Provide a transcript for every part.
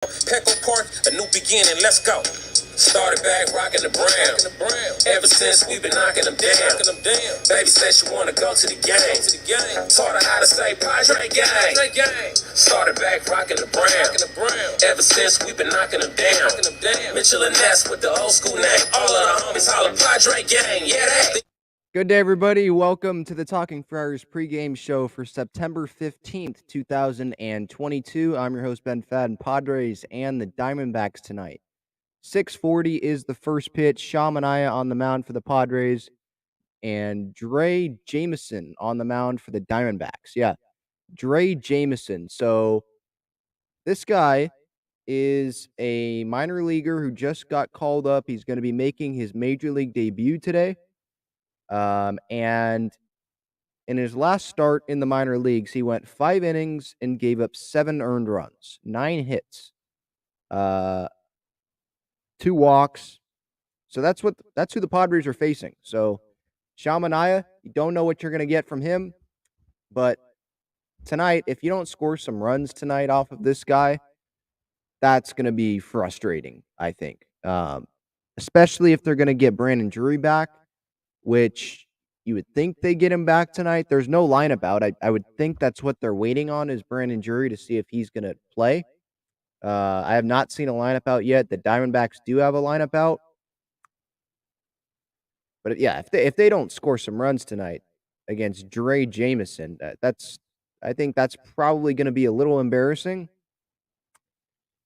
Petco Park, a new beginning, let's go. Started back rocking the brown. Ever since we've been knocking them down. Baby said she wanna go to the game. Taught her how to say Padre gang. Started back rocking the brown. Ever since we've been knocking them down. Mitchell and Ness with the old school name. All of the homies holler Padre gang. Yeah, that. Good day, everybody. Welcome to the Talking Friars pregame show for September 15th, 2022. I'm your host, Ben Fadden. Padres and the Diamondbacks tonight. 6:40 is the first pitch. Shamania on the mound for the Padres and Dre Jameson on the mound for the Diamondbacks. Yeah, Dre Jameson. So this guy is a minor leaguer who just got called up. He's going to be making his major league debut today. And in his last start in the minor leagues, he went 5 innings and gave up 7 earned runs, 9 hits, 2 walks. So that's who the Padres are facing. So Shamania, you don't know what you're going to get from him, but tonight, if you don't score some runs tonight off of this guy, that's going to be frustrating, I think. Especially if they're going to get Brandon Drury back, which you would think they get him back tonight. There's no lineup out. I would think that's what they're waiting on is Brandon Drury to see if he's going to play. I have not seen a lineup out yet. The Diamondbacks do have a lineup out. But yeah, if they don't score some runs tonight against Dre Jameson, I think that's probably going to be a little embarrassing.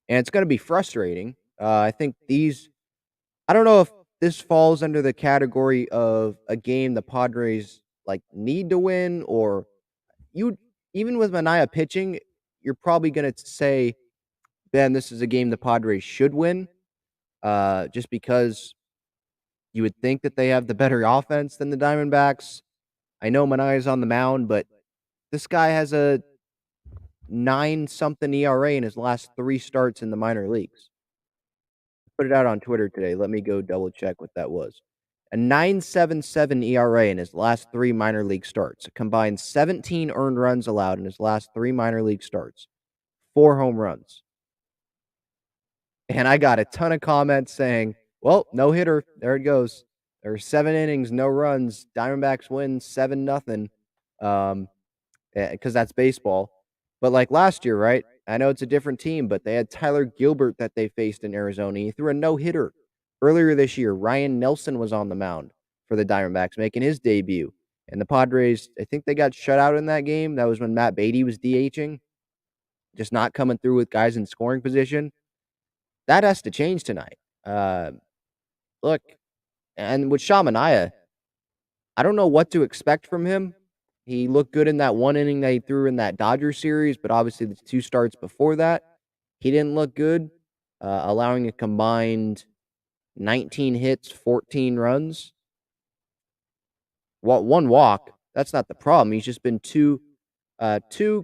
And it's going to be frustrating. I think I don't know if this falls under the category of a game the Padres need to win, or even with Manaea pitching, you're probably going to say, Ben, this is a game the Padres should win, just because you would think that they have the better offense than the Diamondbacks. I know Manaea's on the mound, but this guy has a 9-something ERA in his last 3 starts in the minor leagues. Put it out on Twitter today. Let me go double check what that was. A 9.77 ERA in his last 3 minor league starts. A combined 17 earned runs allowed in his last 3 minor league starts. 4 home runs. And I got a ton of comments saying, well, no hitter. There it goes. There's 7 innings, no runs. Diamondbacks win 7-0. Because that's baseball. But like last year, right? I know it's a different team, but they had Tyler Gilbert that they faced in Arizona. He threw a no-hitter. Earlier this year, Ryan Nelson was on the mound for the Diamondbacks, making his debut. And the Padres, I think they got shut out in that game. That was when Matt Beatty was DHing, just not coming through with guys in scoring position. That has to change tonight. Look, and with Shamania, I don't know what to expect from him. He looked good in that 1 inning that he threw in that Dodgers series, but obviously the 2 starts before that, he didn't look good, allowing a combined 19 hits, 14 runs. 1 walk, that's not the problem. He's just been too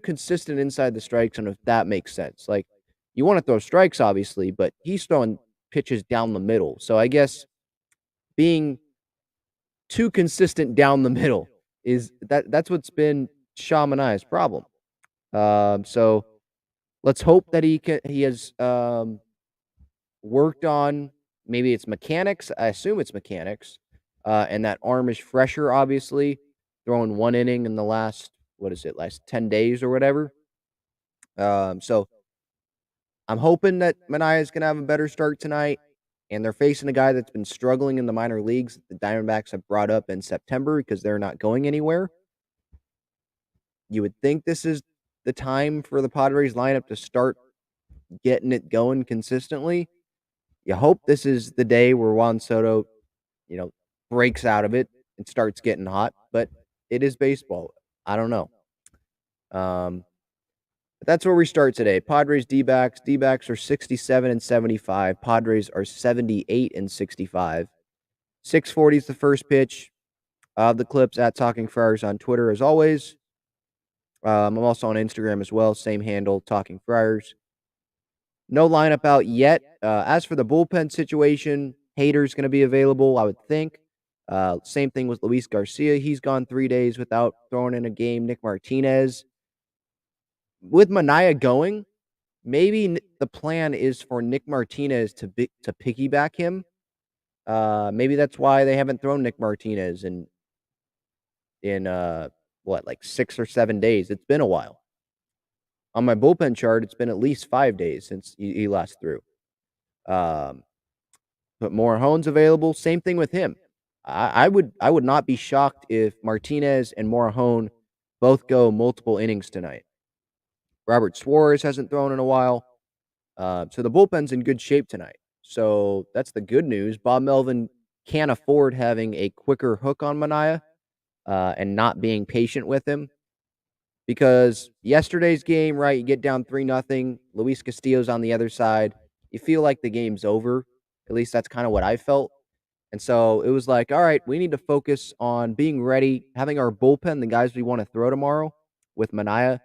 consistent inside the strike zone, if that makes sense. Like, you want to throw strikes, obviously, but he's throwing pitches down the middle. So I guess being too consistent down the middle that's what's been Shamania's problem. So let's hope that he has worked on, maybe it's mechanics. I assume it's mechanics. And that arm is fresher, obviously, throwing 1 inning in the last 10 days or whatever. So I'm hoping that Manaea is going to have a better start tonight. And they're facing a guy that's been struggling in the minor leagues that the Diamondbacks have brought up in September because they're not going anywhere. You would think this is the time for the Padres lineup to start getting it going consistently. You hope this is the day where Juan Soto, breaks out of it and starts getting hot, but it is baseball. I don't know. But that's where we start today. Padres, D-backs. D-backs are 67-75. Padres are 78-65. 6:40 is the first pitch. The clips at Talking Friars on Twitter, as always. I'm also on Instagram as well. Same handle, Talking Friars. No lineup out yet. As for the bullpen situation, Hader's going to be available, I would think. Same thing with Luis Garcia. He's gone 3 days without throwing in a game. Nick Martinez. With Manaea going, maybe the plan is for Nick Martinez to piggyback him. Maybe that's why they haven't thrown Nick Martinez in what, like 6 or 7 days. It's been a while. On my bullpen chart, it's been at least 5 days since he last threw. Um, but Morejon's available. Same thing with him. I would not be shocked if Martinez and Morejon both go multiple innings tonight. Robert Suarez hasn't thrown in a while. So the bullpen's in good shape tonight. So that's the good news. Bob Melvin can't afford having a quicker hook on Manaea and not being patient with him. Because yesterday's game, right, you get down 3-0. Luis Castillo's on the other side. You feel like the game's over. At least that's kind of what I felt. And so it was like, all right, we need to focus on being ready, having our bullpen, the guys we want to throw tomorrow with Manaea,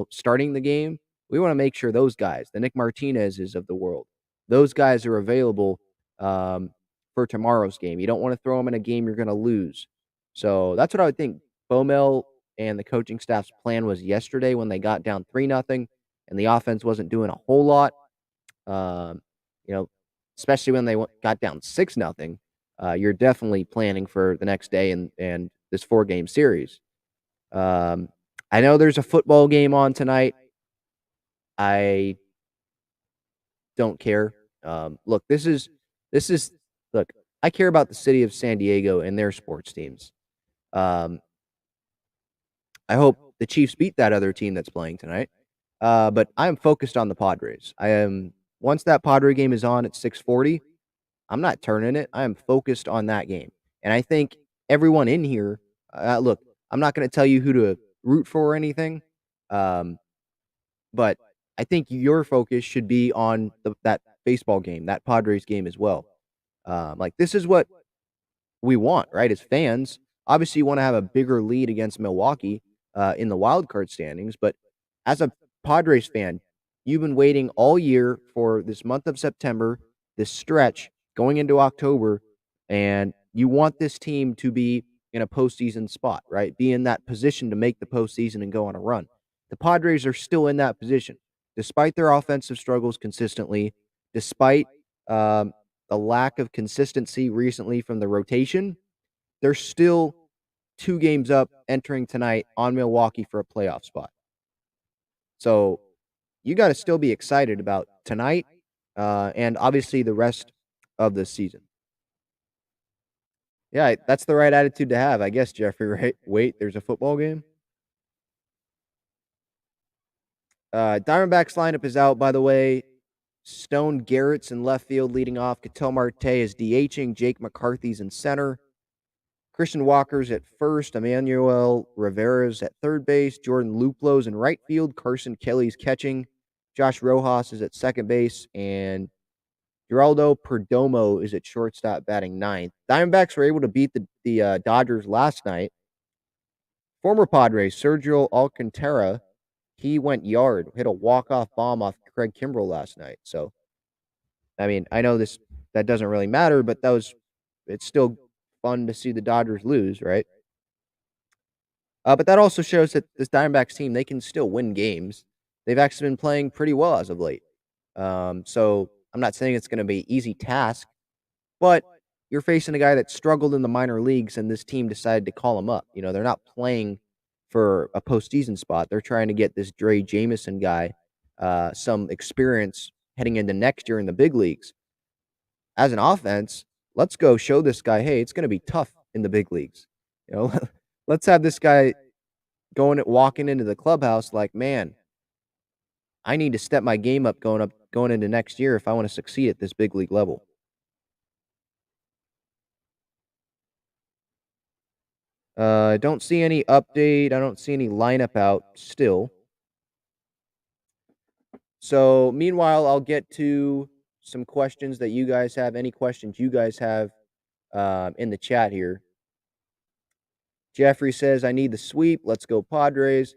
starting the game. We want to make sure those guys, the Nick Martinez's of the world, those guys are available for tomorrow's game. You don't want to throw them in a game you're going to lose. So that's what I would think Bomel and the coaching staff's plan was yesterday when they got down 3-0 and the offense wasn't doing a whole lot. Um, you know, especially when they got down 6-0, you're definitely planning for the next day and this 4-game series. I know there's a football game on tonight. I don't care. Look, look, I care about the city of San Diego and their sports teams. I hope the Chiefs beat that other team that's playing tonight. But I am focused on the Padres. Once that Padre game is on at 6:40, I'm not turning it. I am focused on that game. And I think everyone in here, look, I'm not going to tell you who to root for or anything. But I think your focus should be on that baseball game, that Padres game as well. This is what we want, right? As fans, obviously you want to have a bigger lead against Milwaukee in the wild card standings. But as a Padres fan, you've been waiting all year for this month of September, this stretch going into October, and you want this team to be in a postseason spot, right? Be in that position to make the postseason and go on a run. The Padres are still in that position, despite their offensive struggles consistently, despite the lack of consistency recently from the rotation. They're still 2 games up entering tonight on Milwaukee for a playoff spot. So you got to still be excited about tonight and obviously the rest of the season. Yeah, that's the right attitude to have, I guess, Jeffrey, right? Wait, there's a football game? Diamondbacks lineup is out, by the way. Stone Garrett's in left field leading off. Ketel Marte is DHing. Jake McCarthy's in center. Christian Walker's at first. Emmanuel Rivera's at third base. Jordan Luplo's in right field. Carson Kelly's catching. Josh Rojas is at second base. And Geraldo Perdomo is at shortstop batting ninth. Diamondbacks were able to beat the Dodgers last night. Former Padres, Sergio Alcantara, he went yard, hit a walk-off bomb off Craig Kimbrell last night. So, I mean, I know that doesn't really matter, but it's still fun to see the Dodgers lose, right? But that also shows that this Diamondbacks team, they can still win games. They've actually been playing pretty well as of late. So I'm not saying it's going to be an easy task, but you're facing a guy that struggled in the minor leagues, and this team decided to call him up. They're not playing for a postseason spot. They're trying to get this Dre Jameson guy some experience heading into next year in the big leagues. As an offense, let's go show this guy, hey, it's going to be tough in the big leagues. Let's have this guy walking into the clubhouse like, man, I need to step my game up going into next year if I want to succeed at this big league level. I don't see any update. I don't see any lineup out still. So, meanwhile, I'll get to some questions that you guys have. Any questions you guys have in the chat here. Jeffrey says, I need the sweep. Let's go Padres.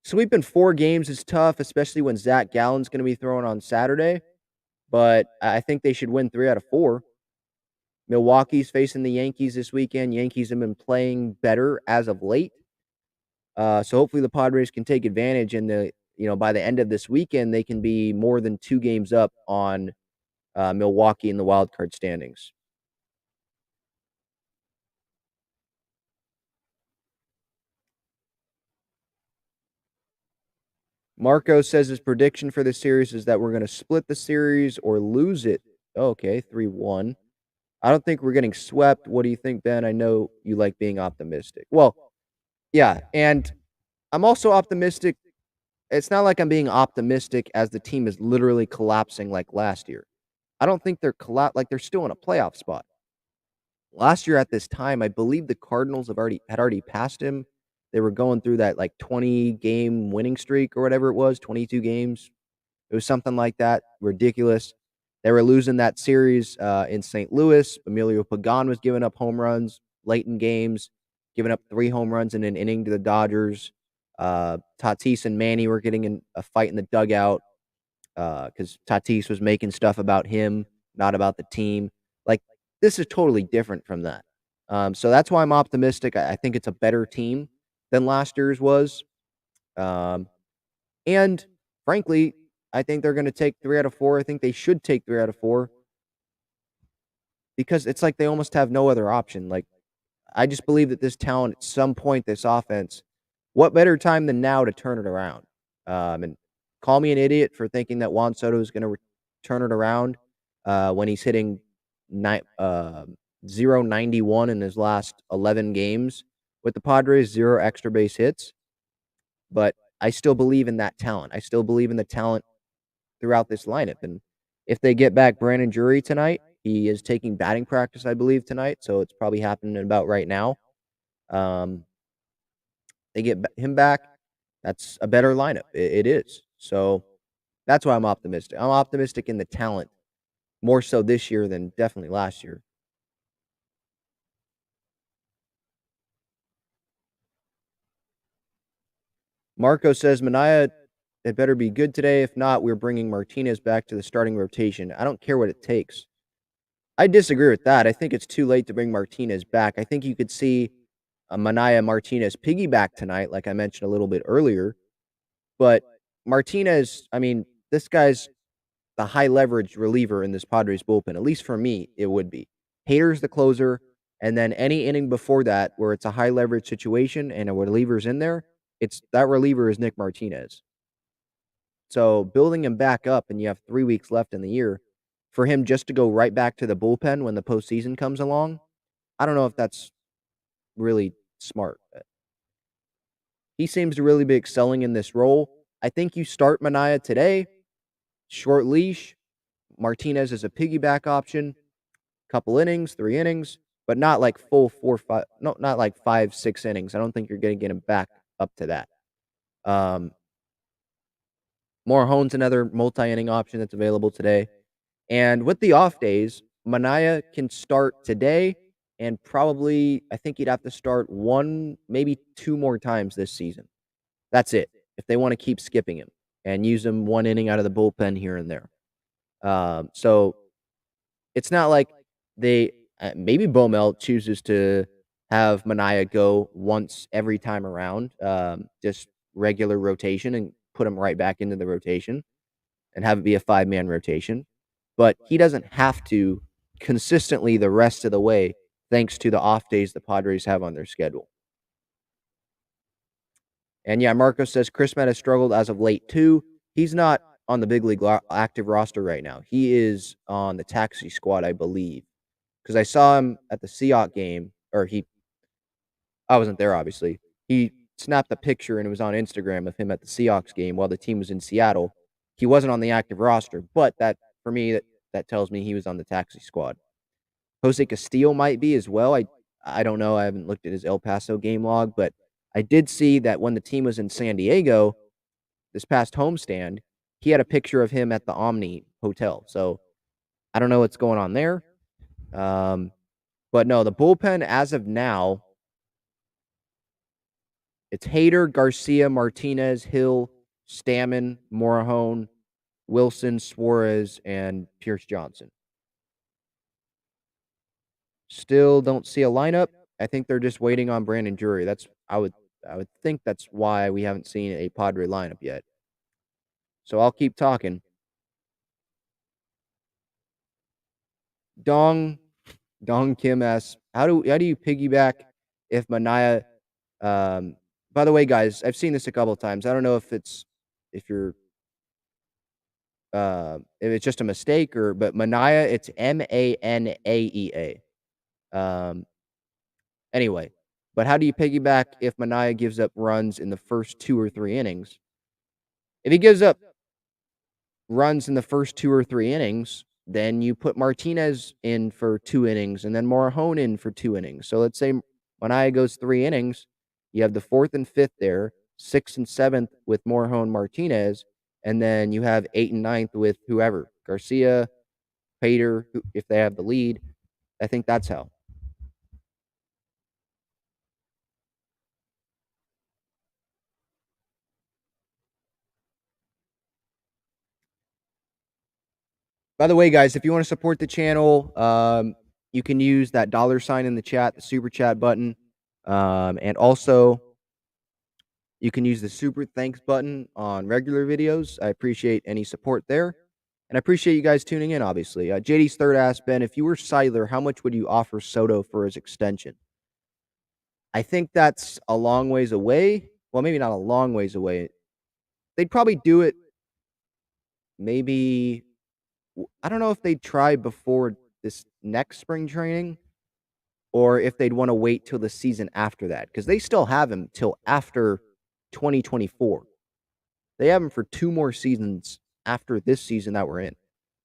Sweeping 4 games is tough, especially when Zach Gallen's going to be throwing on Saturday. But I think they should win 3 out of 4. Milwaukee's facing the Yankees this weekend. Yankees have been playing better as of late. So hopefully the Padres can take advantage. And by the end of this weekend, they can be more than 2 games up on Milwaukee in the wild card standings. Marco says his prediction for the series is that we're going to split the series or lose it. Okay, 3-1. I don't think we're getting swept. What do you think, Ben? I know you like being optimistic. Well, yeah, and I'm also optimistic. It's not like I'm being optimistic as the team is literally collapsing like last year. I don't think they're still in a playoff spot. Last year at this time, I believe the Cardinals had already passed him. They were going through that like 20 game winning streak or whatever it was, 22 games. It was something like that. Ridiculous. They were losing that series in St. Louis. Emilio Pagan was giving up home runs late in games, giving up 3 home runs in an inning to the Dodgers. Tatis and Manny were getting in a fight in the dugout because Tatis was making stuff about him, not about the team. Like, this is totally different from that. So that's why I'm optimistic. I think it's a better team than last year's was. And frankly, I think they're going to take 3 out of 4. I think they should take 3 out of 4 because it's like they almost have no other option. Like, I just believe that this talent, at some point, this offense, what better time than now to turn it around? And call me an idiot for thinking that Juan Soto is going to turn it around when he's hitting 0.91 in his last 11 games with the Padres, 0 extra base hits. But I still believe in that talent. I still believe in the talent throughout this lineup. And if they get back Brandon Drury tonight, he is taking batting practice, I believe, tonight. So it's probably happening about right now. They get him back. That's a better lineup. It is. So that's why I'm optimistic. I'm optimistic in the talent more so this year than definitely last year. Marco says Manaea, it better be good today. If not, we're bringing Martinez back to the starting rotation. I don't care what it takes. I disagree with that. I think it's too late to bring Martinez back. I think you could see a Manaea Martinez piggyback tonight, like I mentioned a little bit earlier. But Martinez, I mean, this guy's the high leverage reliever in this Padres bullpen. At least for me, it would be. Hader's the closer, and then any inning before that where it's a high leverage situation and a reliever's in there, it's that reliever is Nick Martinez. So building him back up, and you have 3 weeks left in the year, for him just to go right back to the bullpen when the postseason comes along, I don't know if that's really smart. He seems to really be excelling in this role. I think you start Manaea today, short leash. Martinez is a piggyback option, couple innings, 3 innings, but not like full 4, 5, no, not like 5, 6 innings. I don't think you're going to get him back up to that. Morejon's another multi-inning option that's available today. And with the off days, Manaea can start today and probably, I think he'd have to start 1, maybe 2 more times this season. That's it. If they want to keep skipping him and use him 1 inning out of the bullpen here and there. So it's not like they maybe Bomel chooses to have Manaea go once every time around, just regular rotation and put him right back into the rotation and have it be a 5-man rotation. But he doesn't have to consistently the rest of the way thanks to the off days the Padres have on their schedule. And yeah, Marco says Chris Matt has struggled as of late too. He's not on the big league active roster right now. He is on the taxi squad, I believe, because I saw him at the Seahawks game, or I wasn't there, obviously. He snapped a picture and it was on Instagram of him at the Seahawks game while the team was in Seattle. He wasn't on the active roster, but that for me that tells me he was on the taxi squad. Jose Castillo might be as well. I don't know. I haven't looked at his El Paso game log, but I did see that when the team was in San Diego this past homestand, he had a picture of him at the Omni Hotel. So I don't know what's going on there. But no, the bullpen as of now, it's Hader, Garcia, Martinez, Hill, Stammen, Morejon, Wilson, Suarez, and Pierce Johnson. Still don't see a lineup. I think they're just waiting on Brandon Drury. I would think that's why we haven't seen a Padre lineup yet. So I'll keep talking. Dong Dong Kim asks, how do you piggyback if Manaya um by the way, guys, I've seen this a couple of times. I don't know if you're if it's just a mistake or but Manaya, it's Manaea. Um anyway, but how do you piggyback if Manaya gives up runs in the first 2 or 3 innings? If he gives up runs in the first 2 or 3 innings, then you put Martinez in for 2 innings and then Morejon in for 2 innings. So let's say Manaya goes 3 innings, you have the 4th and 5th there, 6th and 7th with Morejon Martinez, and then you have 8th and 9th with whoever, Garcia, Pater, if they have the lead. I think that's how. By the way, guys, if you want to support the channel, you can use that dollar sign in the chat, the super chat button, and also you can use the super thanks button on regular videos. I appreciate any support there. And I appreciate you guys tuning in, obviously. JD's third asked, Ben, if you were Siler, how much would you offer Soto for his extension? I think that's a long ways away. Well, maybe not a long ways away. They'd probably do it maybe, I don't know if they'd try before this next spring training or if they'd want to wait till the season after that because they still have him till after 2024. They have him for 2 more seasons after this season that we're in.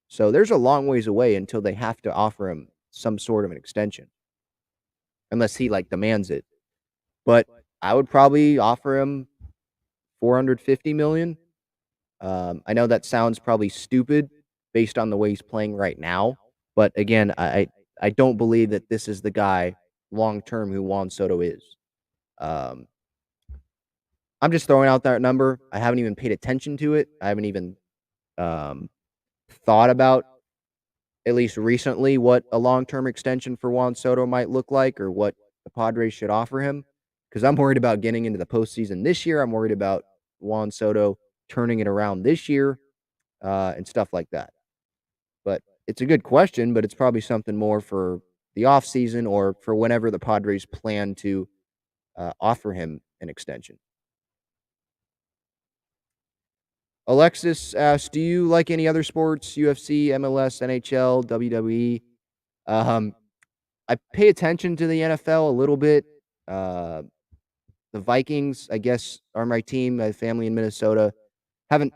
So there's a long ways away until they have to offer him some sort of an extension, unless he like demands it. But I would probably offer him 450 million. I know that sounds probably stupid based on the way he's playing right now, but again, I don't believe that this is the guy long term who Juan Soto is. Um, I'm just throwing out that number. I haven't even paid attention to it. I haven't even um, thought about, at least recently, what a long-term extension for Juan Soto might look like or what the Padres should offer him. Because I'm worried about getting into the postseason this year. I'm worried about Juan Soto turning it around this year and stuff like that. But it's a good question, but it's probably something more for the offseason or for whenever the Padres plan to offer him an extension. Alexis asks, do you like any other sports? UFC, MLS, NHL, WWE? I pay attention to the NFL a little bit. Uh, the Vikings, I guess, are my team. I have family in Minnesota. Haven't.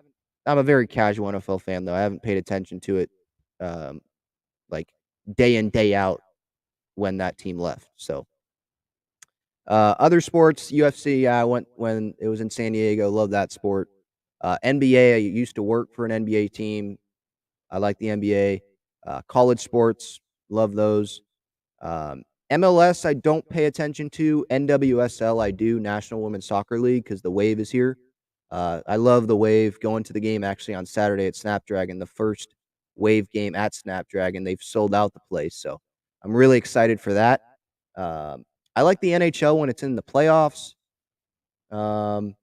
I'm a very casual NFL fan, though. I haven't paid attention to it, um, like day in day out when that team left. So, other sports, UFC. I went when it was in San Diego. Love that sport. NBA. I used to work for an NBA team. I like the NBA. College sports. Love those. Um, MLS, I don't pay attention to. NWSL, I do. National Women's Soccer League, because the Wave is here. I love the Wave. Going to the game actually on Saturday at Snapdragon, the first Wave game at Snapdragon. They've sold out the place, so I'm really excited for that. Um, I like the NHL when it's in the playoffs. Um,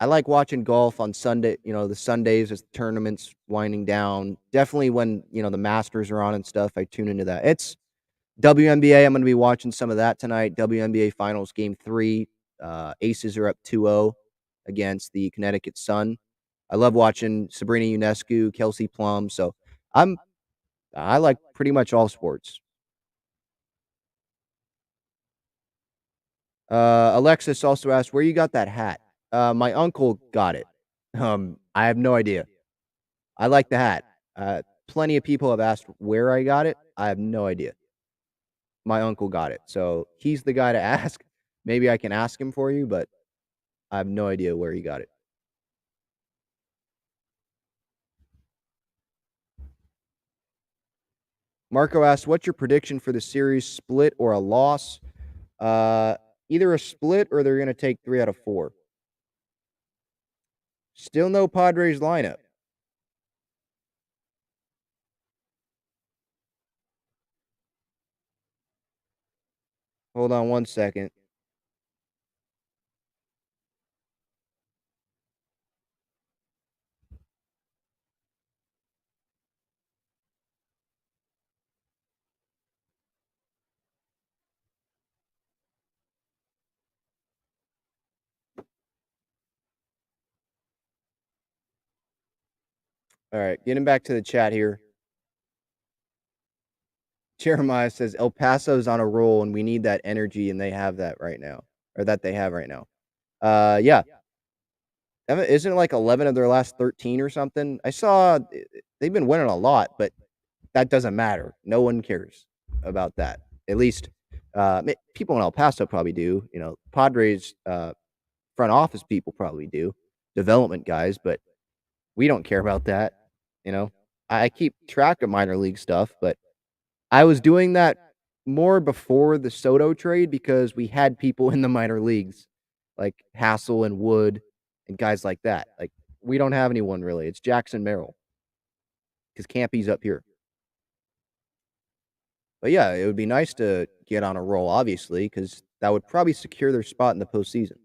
I like watching golf on Sunday, the Sundays as the tournament's winding down. Definitely when, the Masters are on and stuff, I tune into that. It's WNBA, I'm going to be watching some of that tonight. WNBA Finals Game 3. Aces are up 2-0 against the Connecticut Sun. I love watching Sabrina Ionescu, Kelsey Plum. So I like pretty much all sports. Alexis also asked, where you got that hat? My uncle got it. I have no idea. I like the hat. Plenty of people have asked where I got it. I have no idea. My uncle got it. So he's the guy to ask. Maybe I can ask him for you, but I have no idea where he got it. Marco asks, what's your prediction for the series, split or a loss? Either a split or they're going to take 3 out of 4. Still no Padres lineup. Hold on one second. All right, getting back to the chat here. Jeremiah says El Paso's on a roll and we need that energy, and they have that right now, or that they have right now. Yeah. Isn't it like 11 of their last 13 or something? I saw they've been winning a lot, but that doesn't matter. No one cares about that. At least people in El Paso probably do. You know, Padres front office people probably do, development guys, but we don't care about that. You know, I keep track of minor league stuff, but I was doing that more before the Soto trade because we had people in the minor leagues like Hassel and Wood and guys like that. Like we don't have anyone really. It's Jackson Merrill because Campy's up here. But yeah, it would be nice to get on a roll, obviously, because that would probably secure their spot in the postseason.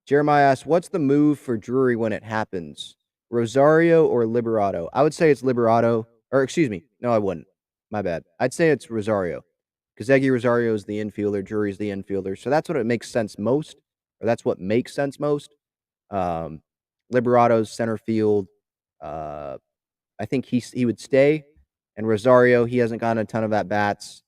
Jeremiah asks, "What's the move for Drury when it happens? Rosario or Liberato?" I would say it's Liberato, or excuse me, no, I wouldn't. My bad. I'd say it's Rosario because Eggy Rosario is the infielder, Drury's the infielder, so that's what it makes sense most, or that's what makes sense most. Um, Liberato's center field. Uh, I think he would stay, and Rosario he hasn't gotten a ton of at bats.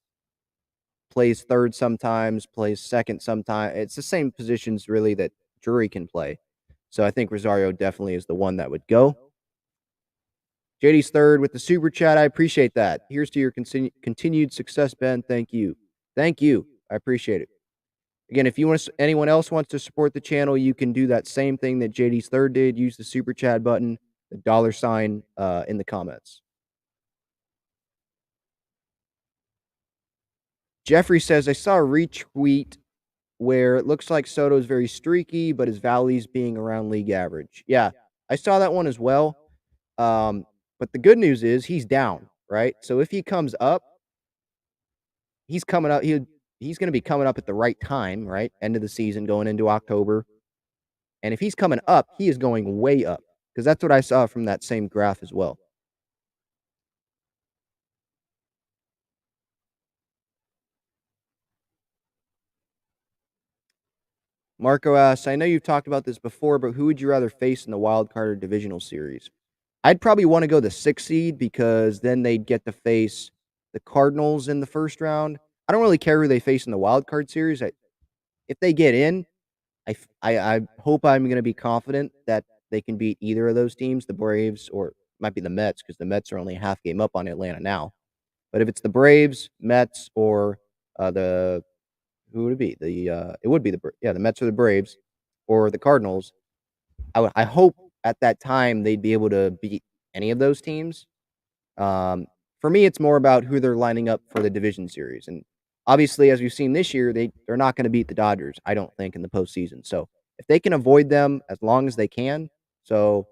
Plays third sometimes, plays second sometimes. It's the same positions really that Drury can play. So I think Rosario definitely is the one that would go. JD's third with the super chat. I appreciate that. Here's to your continued success, Ben. Thank you. Thank you. I appreciate it. Again, if you want anyone else wants to support the channel, you can do that same thing that JD's third did. Use the super chat button, the $ in the comments. Jeffrey says, I saw a retweet where it looks like Soto's very streaky, but his Valley's being around league average. Yeah, I saw that one as well. But the good news is he's down, right? So if he comes up, he's coming up. He's going to be coming up at the right time, right? End of the season, going into October. And if he's coming up, he is going way up because that's what I saw from that same graph as well. Marco asks, I know you've talked about this before, but who would you rather face in the wild card or divisional series? I'd probably want to go the 6 seed because then they'd get to face the Cardinals in the first round. I don't really care who they face in the wild card series. If they get in, I hope I'm going to be confident that they can beat either of those teams, the Braves or might be the Mets because the Mets are only a half game up on Atlanta now. But if it's the Braves, Mets, or the who would it be? It would be the Mets or the Braves or the Cardinals. I hope at that time they'd be able to beat any of those teams. For me, it's more about who they're lining up for the division series, and obviously, as we've seen this year, they're not going to beat the Dodgers. I don't think in the postseason. So if they can avoid them as long as they can, so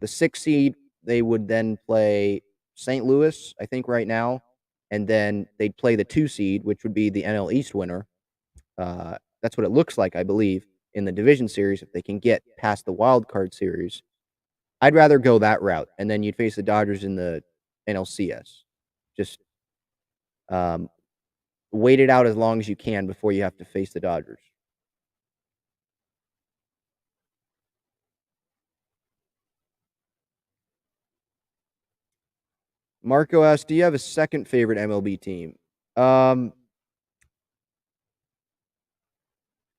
the 6 seed they would then play St. Louis, I think right now, and then they'd play the 2 seed, which would be the NL East winner. That's what it looks like, I believe, in the division series if they can get past the wild card series. I'd rather go that route, and then you'd face the Dodgers in the NLCS. Just um, wait it out as long as you can before you have to face the Dodgers. Marco asks, do you have a second favorite MLB team?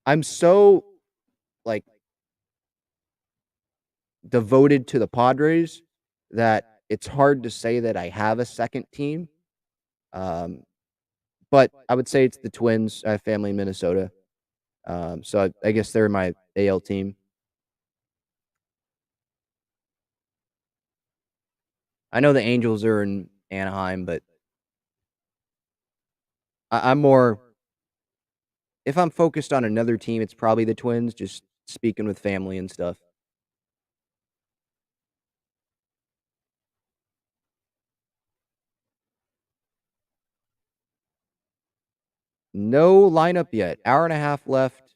I'm so like devoted to the Padres that it's hard to say that I have a second team. But I would say it's the Twins. I have family in Minnesota. So I guess they're my AL team. I know the Angels are in Anaheim, but I'm more if I'm focused on another team, it's probably the Twins, just speaking with family and stuff. No lineup yet. Hour and a half left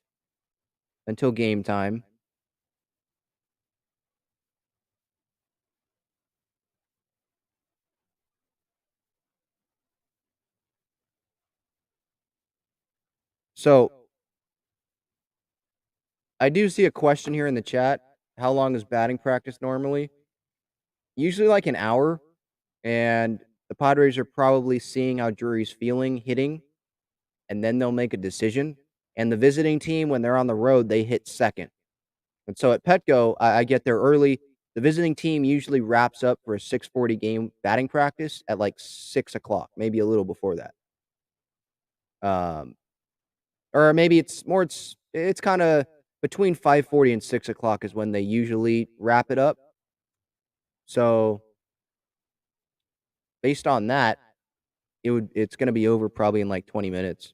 until game time. So I do see a question here in the chat. How long is batting practice normally? Usually like an hour, and the Padres are probably seeing how Drury's feeling hitting, and then they'll make a decision. And the visiting team, when they're on the road, they hit second. And so at Petco, I get there early. The visiting team usually wraps up for a 6:40 game batting practice at like 6 o'clock, maybe a little before that. Um, or maybe it's kind of between 5:40 and 6 o'clock is when they usually wrap it up. So based on that, it's gonna be over probably in like 20 minutes.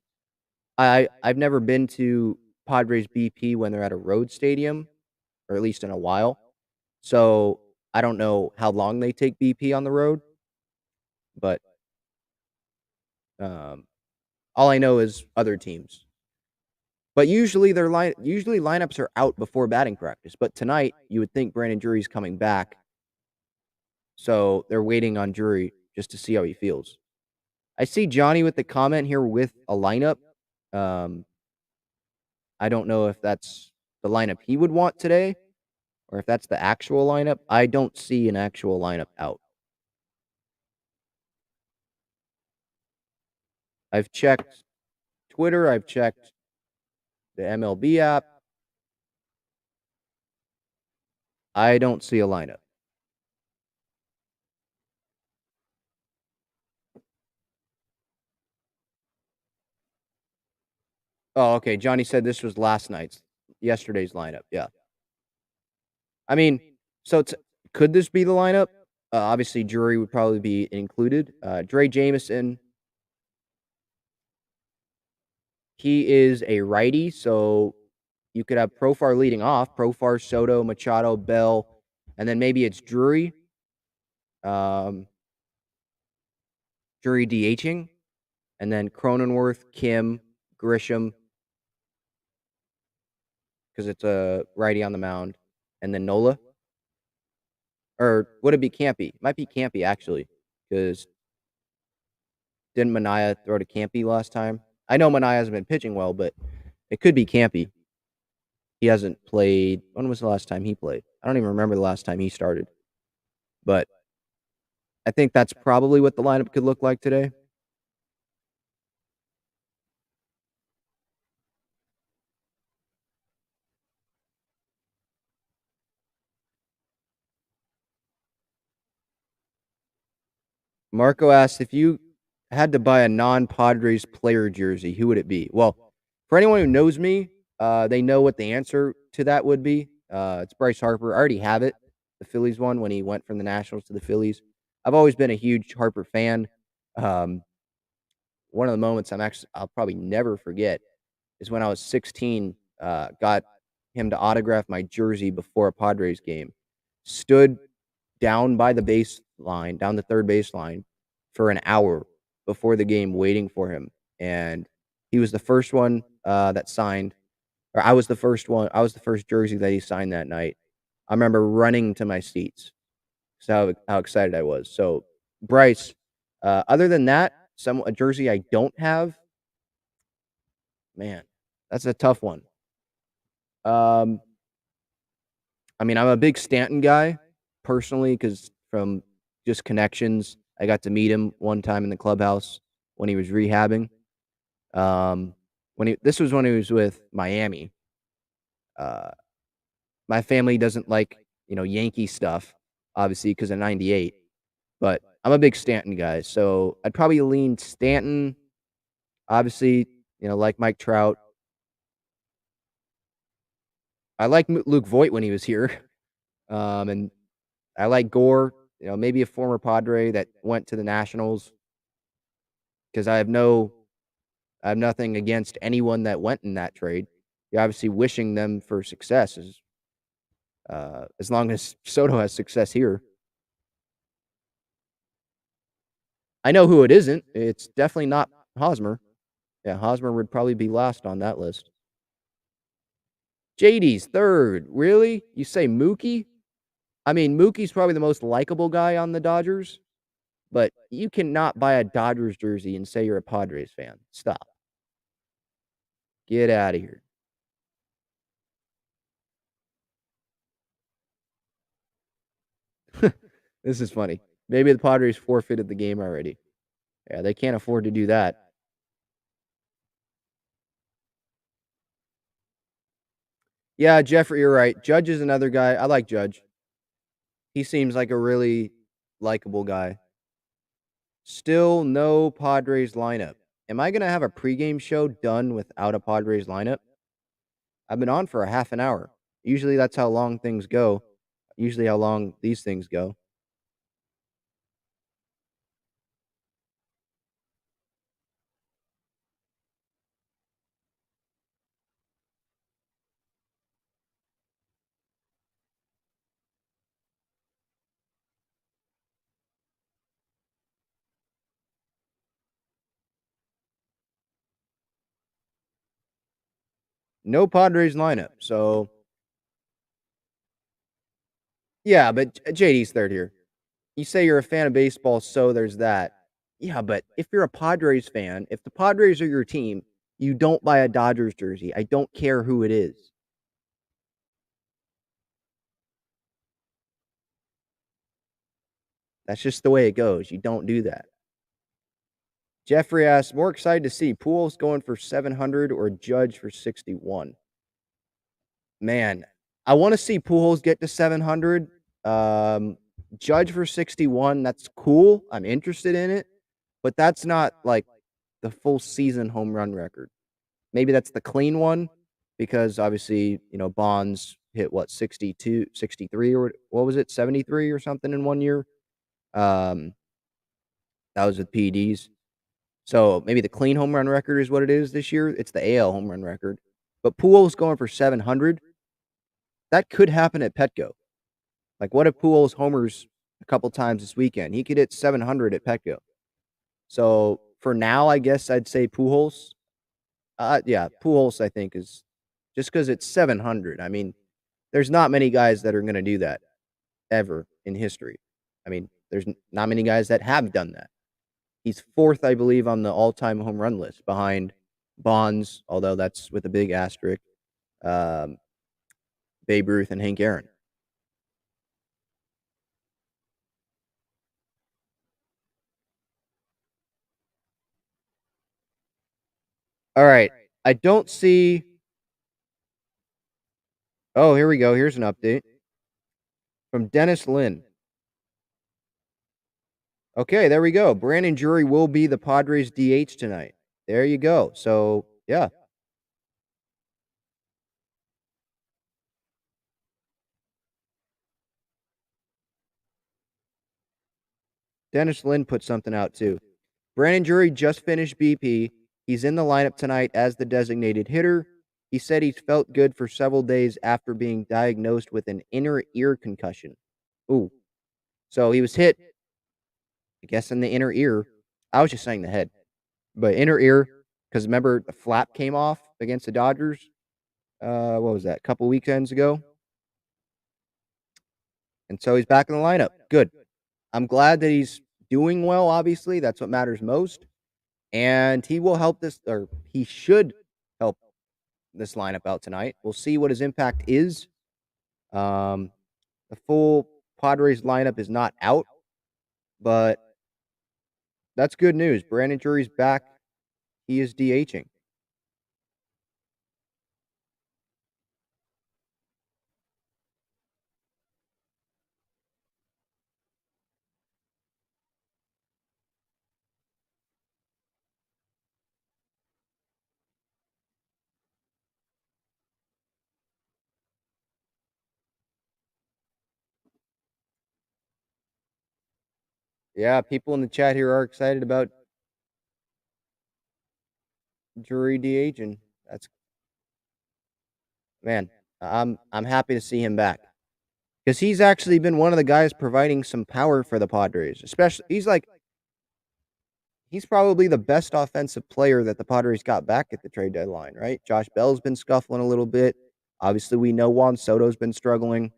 I've never been to Padres BP when they're at a road stadium, or at least in a while. So I don't know how long they take BP on the road, but um, all I know is other teams. But usually lineups are out before batting practice. But tonight, you would think Brandon Drury's coming back, so they're waiting on Drury just to see how he feels. I see Johnny with the comment here with a lineup. Um, I don't know if that's the lineup he would want today or if that's the actual lineup. I don't see an actual lineup out. I've checked Twitter, I've checked the MLB app. I don't see a lineup. Oh, okay. Johnny said this was yesterday's lineup. Yeah. I mean, so could this be the lineup? Obviously, Drury would probably be included. Dre Jameson, he is a righty, so you could have Profar leading off. Profar, Soto, Machado, Bell, and then maybe it's Drury. Drury DHing, and then Cronenworth, Kim, Grisham, because it's a righty on the mound, and then Nola. Or would it be Campy? It might be Campy, actually, because didn't Manaea throw to Campy last time? I know Manaea hasn't been pitching well, but it could be Campy. He hasn't played. When was the last time he played? I don't even remember the last time he started. But I think that's probably what the lineup could look like today. Marco asked if you had to buy a non-Padres player jersey, who would it be? Well, for anyone who knows me, they know what the answer to that would be. It's Bryce Harper. I already have it, the Phillies one, when he went from the Nationals to the Phillies. I've always been a huge Harper fan. Um, one of the moments I'll probably never forget is when I was 16, got him to autograph my jersey before a Padres game. Stood down by the baseline, down the third baseline, for an hour before the game, waiting for him. And he was the first one that signed, or I was the first one. I was the first jersey that he signed that night. I remember running to my seats. So how excited I was. So Bryce. Other than that, a jersey I don't have. Man, that's a tough one. Um, I mean, I'm a big Stanton guy personally because from just connections, I got to meet him one time in the clubhouse when he was rehabbing. This was when he was with Miami. My family doesn't like Yankee stuff, obviously because of '98, but I'm a big Stanton guy, so I'd probably lean Stanton. Obviously, like Mike Trout. I like Luke Voit when he was here, and I like Gore. Maybe a former Padre that went to the Nationals, because I have nothing against anyone that went in that trade. You're obviously wishing them for success as long as Soto has success here. I know who it isn't. It's definitely not Hosmer. Yeah, Hosmer would probably be last on that list. JD's third. Really? You say Mookie? I mean, Mookie's probably the most likable guy on the Dodgers, but you cannot buy a Dodgers jersey and say you're a Padres fan. Stop. Get out of here. This is funny. Maybe the Padres forfeited the game already. Yeah, they can't afford to do that. Yeah, Jeffrey, you're right. Judge is another guy. I like Judge. He seems like a really likable guy. Still no Padres lineup. Am I gonna have a pregame show done without a Padres lineup? I've been on for a half an hour. Usually that's how long things go. Usually how long these things go. No Padres lineup. So yeah, but JD's third here. You say you're a fan of baseball, so there's that. Yeah, but if you're a Padres fan, if the Padres are your team, you don't buy a Dodgers jersey. I don't care who it is. That's just the way it goes. You don't do that. Jeffrey asks, more excited to see Pujols going for 700 or Judge for 61. Man, I want to see Pujols get to 700. Judge for 61. That's cool. I'm interested in it, but that's not like the full season home run record. Maybe that's the clean one because obviously, Bonds hit what 62, 63 or what was it? 73 or something in 1 year. Um, that was with PEDs. So maybe the clean home run record is what it is this year. It's the AL home run record. But Pujols going for 700. That could happen at Petco. Like, what if Pujols homers a couple times this weekend? He could hit 700 at Petco. So for now, I guess I'd say Pujols. Yeah, Pujols, I think, is just because it's 700. I mean, there's not many guys that are going to do that ever in history. I mean, there's not many guys that have done that. He's fourth, I believe, on the all-time home run list behind Bonds, although that's with a big asterisk, um, Babe Ruth, and Hank Aaron. All right. I don't see. Oh, here we go. Here's an update from Dennis Lynn. Okay, there we go. Brandon Drury will be the Padres DH tonight. There you go. So, yeah. Dennis Lynn put something out too. Brandon Drury just finished BP. He's in the lineup tonight as the designated hitter. He said he's felt good for several days after being diagnosed with an inner ear concussion. Ooh. So he was hit, I guess, in the inner ear. I was just saying the head, but inner ear, because remember the flap came off against the Dodgers. What was that? A couple weekends ago, and so he's back in the lineup. Good. I'm glad that he's doing well. Obviously, that's what matters most, and he will help this, or he should help this lineup out tonight. We'll see what his impact is. Um, the full Padres lineup is not out, but that's good news. Brandon Drury's back. He is DHing. Yeah, people in the chat here are excited about Drury DHing. That's man. I'm happy to see him back because he's actually been one of the guys providing some power for the Padres. Especially, he's probably the best offensive player that the Padres got back at the trade deadline. Right? Josh Bell's been scuffling a little bit. Obviously, we know Juan Soto's been struggling.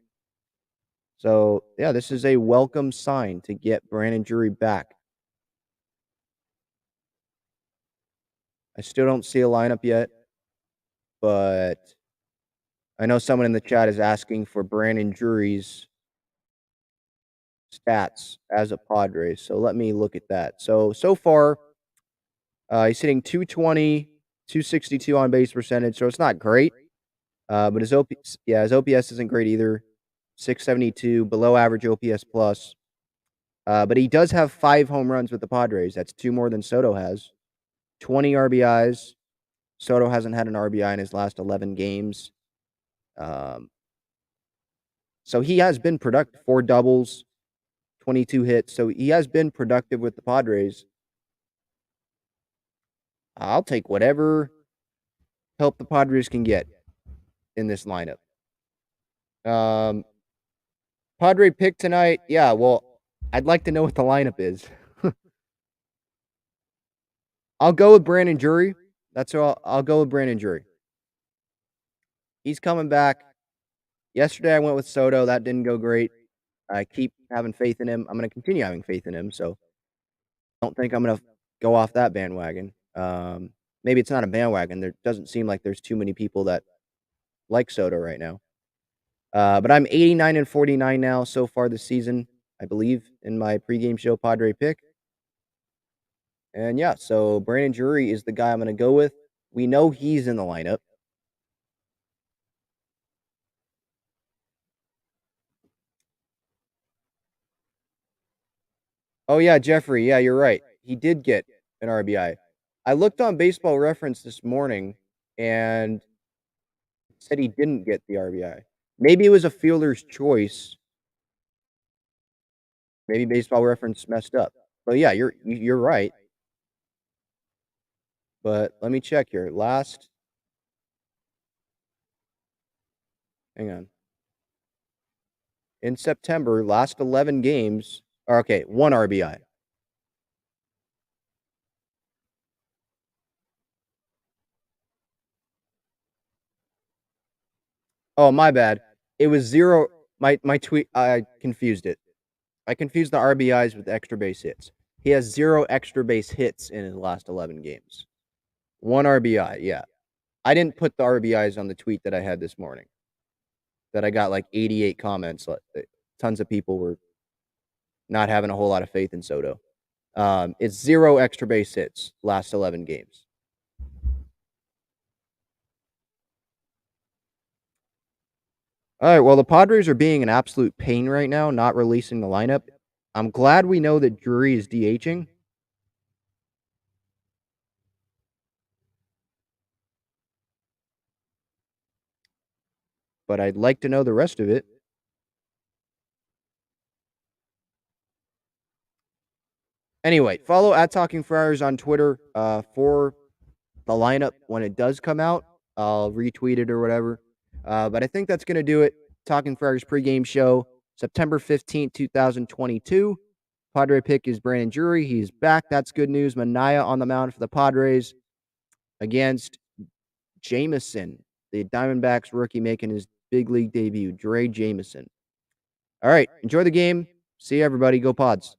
So yeah, this is a welcome sign to get Brandon Drury back. I still don't see a lineup yet, but I know someone in the chat is asking for Brandon Drury's stats as a Padres. So let me look at that. So far, he's hitting 220, 262 on base percentage. So it's not great. But his OPS isn't great either. 672, below average OPS plus. But he does have 5 home runs with the Padres. That's 2 more than Soto has. 20 RBIs. Soto hasn't had an RBI in his last 11 games. So he has been productive. 4 doubles, 22 hits. So he has been productive with the Padres. I'll take whatever help the Padres can get in this lineup. Padre pick tonight. Yeah, well, I'd like to know what the lineup is. I'll go with Brandon Drury. That's all. I'll go with Brandon Drury. He's coming back. Yesterday I went with Soto. That didn't go great. I keep having faith in him. I'm going to continue having faith in him. So I don't think I'm going to go off that bandwagon. Maybe it's not a bandwagon. There doesn't seem like there's too many people that like Soto right now. But I'm 89-49 now so far this season, I believe, in my pregame show Padre pick. And yeah, so Brandon Drury is the guy I'm going to go with. We know he's in the lineup. Oh, yeah, Jeffrey. Yeah, you're right. He did get an RBI. I looked on Baseball Reference this morning and it said he didn't get the RBI. Maybe it was a fielder's choice. Maybe Baseball Reference messed up. But yeah, you're right. But let me check here. Hang on. In September, last 11 games, or okay, 1 RBI. Oh, my bad. It was 0. My tweet, I confused it. I confused the RBIs with extra base hits. He has 0 extra base hits in his last 11 games. 1 RBI, yeah. I didn't put the RBIs on the tweet that I had this morning. That I got like 88 comments. Tons of people were not having a whole lot of faith in Soto. It's 0 extra base hits last 11 games. All right, well, the Padres are being an absolute pain right now, not releasing the lineup. I'm glad we know that Drury is DHing. But I'd like to know the rest of it. Anyway, follow at Talking Friars on Twitter for the lineup when it does come out. I'll retweet it or whatever. But I think that's going to do it. Talking Friars pregame show, September 15th, 2022. Padre pick is Brandon Drury. He's back. That's good news. Manaea on the mound for the Padres against Jameson, the Diamondbacks rookie making his big league debut, Dre Jameson. All right, enjoy the game. See you, everybody. Go Pods.